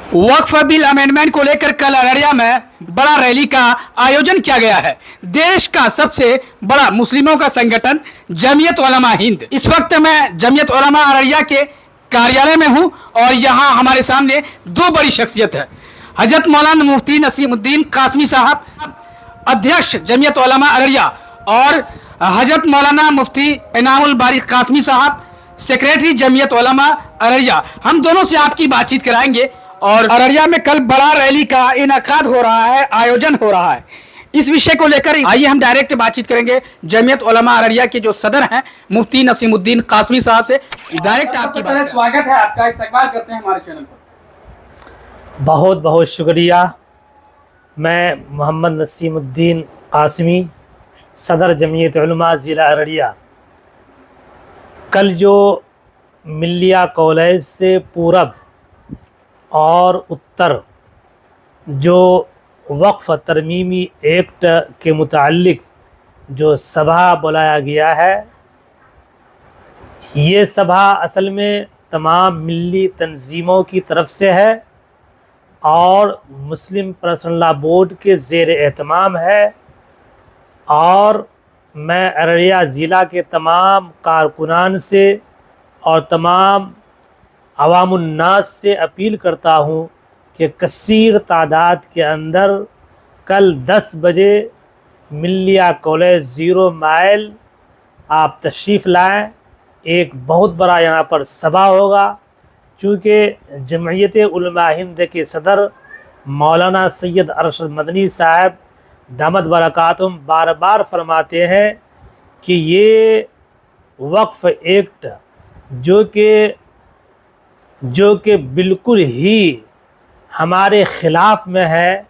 वक्फ bill amendment को लेकर कल अररिया में बड़ा रैली का आयोजन किया गया है। देश का सबसे बड़ा मुस्लिमों का संगठन जमीयत उलमा हिंद। इस वक्त मैं जमीयत उलमा अररिया के कार्यालय में हूं और यहां हमारे सामने दो बड़ी शख्सियत है। हजरत मौलाना मुफ्ती नसीमुद्दीन कासमी साहब, अध्यक्ष जमीयत उलमा अररिया, और हजरत मौलाना मुफ्ती इनामुल बारी कासमी साहब, सेक्रेटरी जमीयत उलमा अररिया। हम दोनों से आपकी बातचीत कराएंगे। और अररिया में कल बड़ा रैली का इनेकाद हो रहा है, आयोजन हो रहा है। इस विषय को लेकर आइए हम डायरेक्ट बातचीत करेंगे जमीयत उलमा अररिया के जो सदर हैं मुफ्ती नसीमुद्दीन कासमी साहब से। डायरेक्ट आपकी बात। स्वागत है आपका, इस्तकबाल करते हैं हमारे चैनल पर। बहुत बहुत शुक्रिया। मैं मोहम्मद नसीमुद्दीन कासमी, सदर जमीयत उलमा ज़िला अररिया। कल जो मिलिया कॉलेज से पूरब और उत्तर जो वक्फ तरमीमी एक्ट के मुताल्लिक जो सभा बुलाया गया है, ये सभा असल में तमाम मिली तंजीमों की तरफ से है और मुस्लिम पर्सनल लॉ बोर्ड के ज़ेर एहतमाम है। और मैं अररिया ज़िला के तमाम कारकुनान से और तमाम अवामुन्नास से अपील करता हूँ कि कसीर तादाद के अंदर कल 10 बजे मिलिया कॉलेज 0 माइल आप तशरीफ़ लाएं। एक बहुत बड़ा यहाँ पर सभा होगा। चूँकि जमयत उलमा हिंद के सदर मौलाना सैयद अरशद मदनी साहब दामद बरकातुहुम बार बार फरमाते हैं कि ये वक्फ एक्ट जो कि बिल्कुल ही हमारे ख़िलाफ़ में है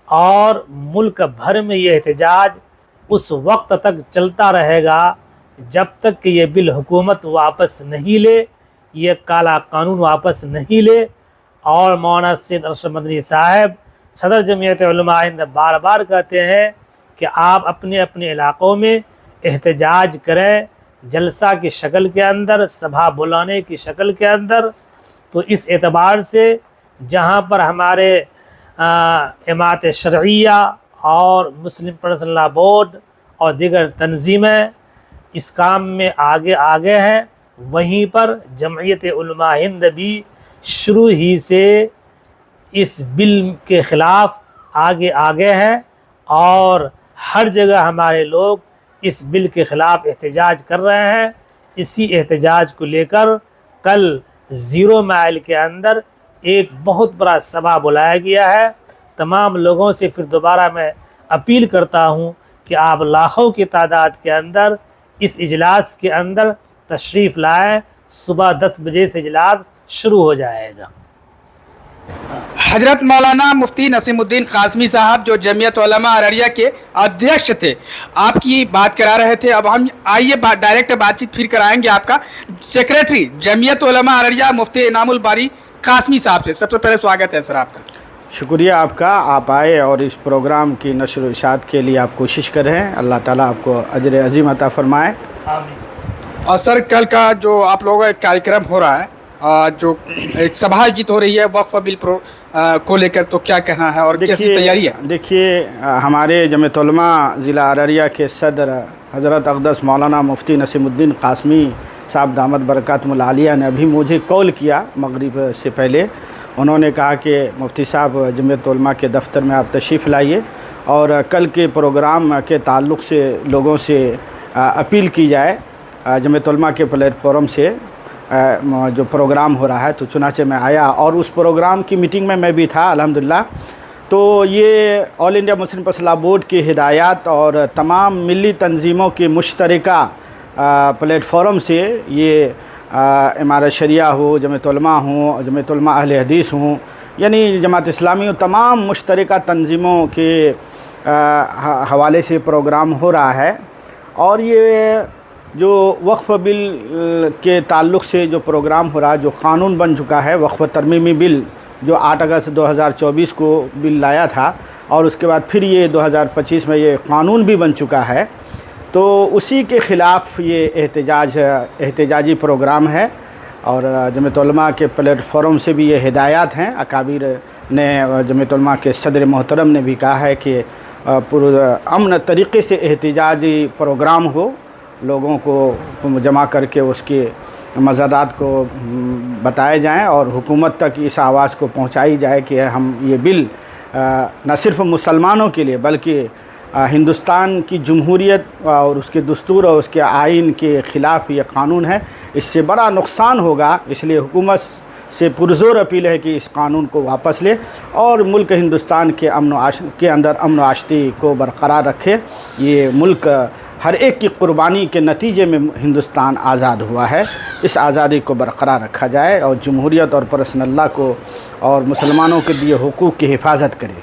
और मुल्क भर में ये एहतजाज उस वक्त तक चलता रहेगा जब तक कि ये बिल हुकूमत वापस नहीं ले, ये काला कानून वापस नहीं ले। और मौलाना सैयद अरशद मदनी साहब सदर जमीयत उलमा हिंद बार बार कहते हैं कि आप अपने अपने इलाक़ों में एहतजाज करें, जलसा की शक्ल के अंदर, सभा बुलाने की शक्ल के अंदर। तो इस एतबार से जहाँ पर हमारे इमारत शरइया और मुस्लिम पर्सनल लॉ बोर्ड और दीगर तंजीमें इस काम में आगे हैं, वहीं पर जमयत उलमा हिंद भी शुरू ही से इस बिल के ख़िलाफ़ आगे हैं और हर जगह हमारे लोग इस बिल के ख़िलाफ़ एहतजाज कर रहे हैं। इसी एहतजाज को लेकर कल 0 माइल के अंदर एक बहुत बड़ा सभा बुलाया गया है। तमाम लोगों से फिर दोबारा मैं अपील करता हूं कि आप लाखों की तादाद के अंदर इस इजलास के अंदर तशरीफ़ लाएं। सुबह 10 बजे से इजलास शुरू हो जाएगा। हजरत मौलाना मुफ्ती नसीमुद्दीन कासमी साहब जो जमीयत उलमा अररिया के अध्यक्ष थे, आपकी बात करा रहे थे। अब हम आइए डायरेक्ट बातचीत फिर कराएंगे आपका सेक्रेटरी जमीयत उलमा अररिया मुफ्ती इनामुल बारी कासमी साहब से। सबसे पहले स्वागत है सर आपका। शुक्रिया आपका, आप आए और इस प्रोग्राम की नशर व इशाअत के लिए आप कोशिश कर रहे हैं। अल्लाह ताला आपको अजर अजीम अता फरमाए। आमीन। और सर कल का जो आप लोगों का एक कार्यक्रम हो रहा है, जो एक सभा आयोजित हो रही है वक्फ बिल को लेकर, तो क्या कहना है और कैसी तैयारी है? देखिए, हमारे जमीयत उलमा ज़िला अररिया के सदर हज़रत अक़दस मौलाना मुफ्ती नसीमुद्दीन कासमी साहब दामद बरकातुहुल आलिया ने अभी मुझे कॉल किया मगरिब से पहले। उन्होंने कहा कि मुफ्ती साहब जमीयत उलमा के दफ़्तर में आप तशरीफ़ लाइए और कल के प्रोग्राम के ताल्लुक़ से लोगों से अपील की जाए। जमीयत उलमा के प्लेटफॉर्म से जो प्रोग्राम हो रहा है, तो चुनाचे में आया और उस प्रोग्राम की मीटिंग में मैं भी था अल्हम्दुलिल्लाह। तो ये all India Muslim personal law board की हिदायत और तमाम मिली तंजीमों के मुश्तरका प्लेटफॉर्म से ये इमारत शरिया हो, जमीयत उलमा हो, जमीयत उलमा अहले हदीस हो, यानी जमात इस्लामी, तमाम मुश्तरका तंजीमों के हवाले से प्रोग्राम हो रहा है। और ये जो वक्फ बिल के ताल्लुक़ से जो प्रोग्राम हो रहा है, जो कानून बन चुका है वक्फ तरमीमी बिल, जो 8 अगस्त 2024 को बिल लाया था और उसके बाद फिर ये 2025 में ये कानून भी बन चुका है, तो उसी के ख़िलाफ़ ये एहतजाजी प्रोग्राम है। اور جمعیت علماء کے پلیٹ فارم سے بھی یہ ہدایات ہیں. اکابر نے جمعیت علماء کے صدر محترم نے بھی کہا ہے کہ امن طریقے سے احتجاجی پروگرام ہو, لوگوں کو جمع کر کے اس کے مزادات کو بتائے جائیں اور حکومت تک اس آواز کو پہنچائی جائے کہ ہم یہ بل نہ صرف مسلمانوں کے لیے بلکہ ہندوستان کی جمہوریت اور اس کے دستور اور اس کے آئین کے خلاف یہ قانون ہے, اس سے بڑا نقصان ہوگا. اس لیے حکومت سے پرزور اپیل ہے کہ اس قانون کو واپس لے اور ملک ہندوستان کے اندر امن و آشتی کو برقرار رکھے. یہ ملک ہر ایک کی قربانی کے نتیجے میں ہندوستان آزاد ہوا ہے, اس آزادی کو برقرار رکھا جائے اور جمہوریت اور پرسنل لا کو اور مسلمانوں کے دیے حقوق کی حفاظت کرے.